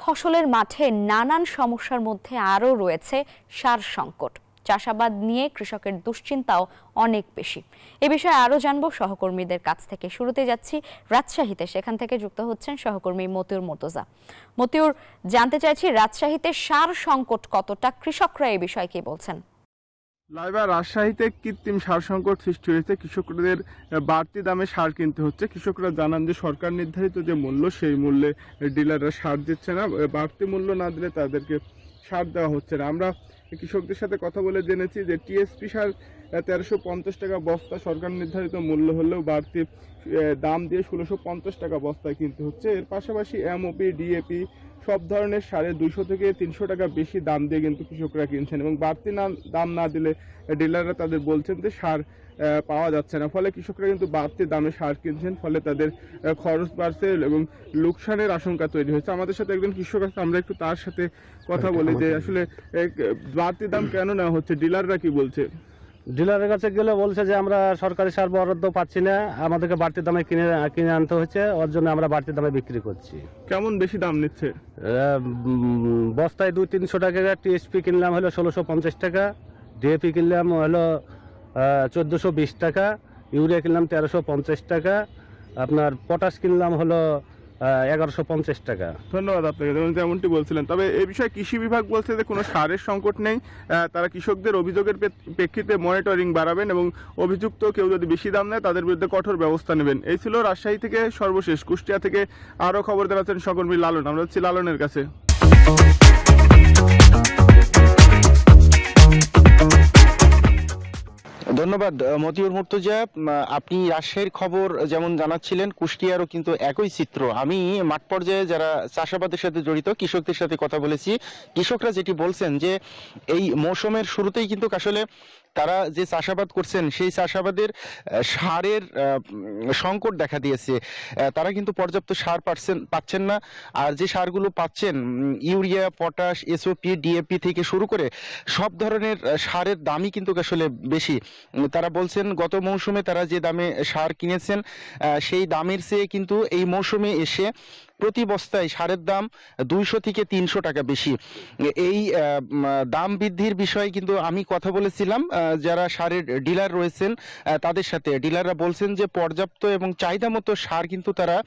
ফসলের মাঠে নানান সমস্যার মধ্যে আরও রয়েছে সার সংকট। চাষাবাদ নিয়ে কৃষকের দুশ্চিন্তাও অনেক বেশি। এ বিষয়ে আরও জানবো সহকর্মীদের কাছ থেকে। শুরুতে যাচ্ছি রাজশাহীতে, সেখান থেকে যুক্ত হচ্ছেন সহকর্মী মতিউর মুর্তজা। মতিউর, জানতে চাইছি রাজশাহীতে সার সংকট কতটা, কৃষকরা এই বিষয়ে কি বলছেন? লাইবা, রাজশাহীতে কৃত্রিম সার সংকট সৃষ্টি হয়েছে। কৃষকদের বাড়তি দামে সার কিনতে হচ্ছে। কৃষকরা জানান যে সরকার নির্ধারিত যে মূল্য, সেই মূল্যে ডিলাররা সার দিচ্ছে না। বাড়তি মূল্য না দিলে তাদেরকে সার দেওয়া হচ্ছে না। আমরা কৃষকদের সাথে কথা বলে জেনেছি যে টিএসপি সার 1350 টাকা বস্তা সরকার নির্ধারিত মূল্য হলেও বাড়তি দাম দিয়ে 1650 টাকা বস্তায় কিনতে হচ্ছে। এর পাশাপাশি এমওপি, ডিএপি সব ধরনের সারে 200 থেকে 300 টাকা বেশি দাম দিয়ে কিন্তু কৃষকরা কিনছেন, এবং বাড়তি দাম না দিলে ডিলাররা তাদের বলছেন যে সার পাওয়া যাচ্ছে না। ফলে কৃষকরা কিন্তু বাড়তি দামে সার কিনছেন, ফলে তাদের খরচ বাড়ছে এবং লোকসানের আশঙ্কা তৈরি হয়েছে। আমাদের সাথে একজন কৃষক আছে, আমরা একটু তার সাথে কথা বলি যে আসলে বাড়তি দাম কেন নেওয়া হচ্ছে, ডিলাররা কি বলছে। ডিলারের কাছে গেলে বলছে যে আমরা সরকারি সার বরাদ্দ পাচ্ছি না, আমাদেরকে বাড়তি দামে কিনে আনতে হচ্ছে, ওর জন্য আমরা বাড়তি দামে বিক্রি করছি। কেমন বেশি দাম নিচ্ছে? বস্তায় 200-300 টাকা। টিএসপি কিনলাম হলো 1650 টাকা, ডিএপি কিনলাম হলো 1420 টাকা, ইউরিয়া কিনলাম 1350 টাকা, আপনার পটাশ কিনলাম হলো 1150 টাকা। ধন্যবাদ আপনাকে। যেমনটি বলছিলেন, তবে এই বিষয়ে কৃষি বিভাগ বলছে যে কোনো সারের সংকট নেই। তারা কৃষকদের অভিযোগের প্রেক্ষিতে মনিটরিং বাড়াবেন এবং অভিযুক্ত কেউ যদি বেশি দাম নেয় তাদের বিরুদ্ধে কঠোর ব্যবস্থা নেবেন। এই ছিল রাজশাহী থেকে সর্বশেষ। কুষ্টিয়া থেকে আরও খবর দেওয়াচ্ছেন সহকর্মী লালন। আমরা হচ্ছি লালনের কাছে। ধন্যবাদ মতিউর মুর্তজা। আপনি রাজশাহীর খবর যেমন জানাচ্ছিলেন, কুষ্টিয়ারও কিন্তু একই চিত্র। আমি মাঠ পর্যায়ে যারা চাষাবাদের সাথে জড়িত কৃষকদের সাথে কথা বলেছি। কৃষকরা যেটি বলছেন যে এই মৌসুমের শুরুতেই কিন্তু আসলে তারা যে চাষাবাদ করছেন সেই চাষাবাদের সারের সংকট দেখা দিয়েছে। তারা কিন্তু পর্যাপ্ত সার পাচ্ছেন না। আর যে সারগুলো পাচ্ছেন, ইউরিয়া, পটাশ, এসওপি, ডিএপি থেকে শুরু করে সব ধরনের সারের দামই কিন্তু আসলে বেশি। তারা বলছেন গত মৌসুমে তারা যে দামে সার কিনেছেন সেই দামের চেয়ে কিন্তু এই মৌসুমে এসে প্রতি বস্তায় সারের দাম 200 থেকে 300 টাকা বেশি। এই দাম বৃদ্ধির বিষয়ে কিন্তু আমি কথা বলেছিলাম যারা সারের ডিলার রয়েছেন তাদের সাথে। ডিলাররা বলছেন যে পর্যাপ্ত এবং চাহিদা মতো সার কিন্তু তারা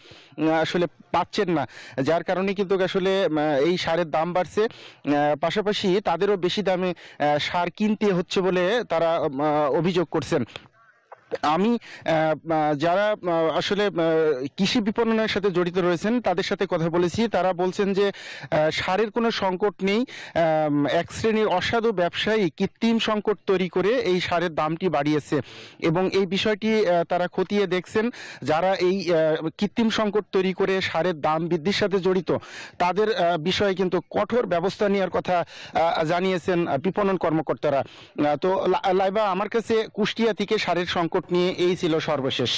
আসলে পাচ্ছেন না, যার কারণে কিন্তু আসলে এই সারের দাম বাড়ছে। পাশাপাশি তাদেরও বেশি দামে সার কিনতে হচ্ছে বলে তারা অভিযোগ করছেন। আমি যারা আসলে কৃষি বিপণনের সাথে জড়িত রয়েছেন তাদের সাথে কথা বলেছি। তারা বলছেন যে সারের কোনো সংকট নেই, এক শ্রেণীর অসাধু ব্যবসায়ী কৃত্রিম সংকট তৈরি করে এই সারের দামটি বাড়িয়েছে এবং এই বিষয়টি তারা খতিয়ে দেখছেন। যারা এই কৃত্রিম সংকট তৈরি করে সারের দাম বৃদ্ধির সাথে জড়িত তাদের বিষয়ে কিন্তু কঠোর ব্যবস্থা নেওয়ার কথা জানিয়েছেন বিপণন কর্মকর্তারা। তো লাইবা, আমার কাছে কুষ্টিয়া থেকে সারের সংকট নিয়ে এই ছিল সর্বশেষ।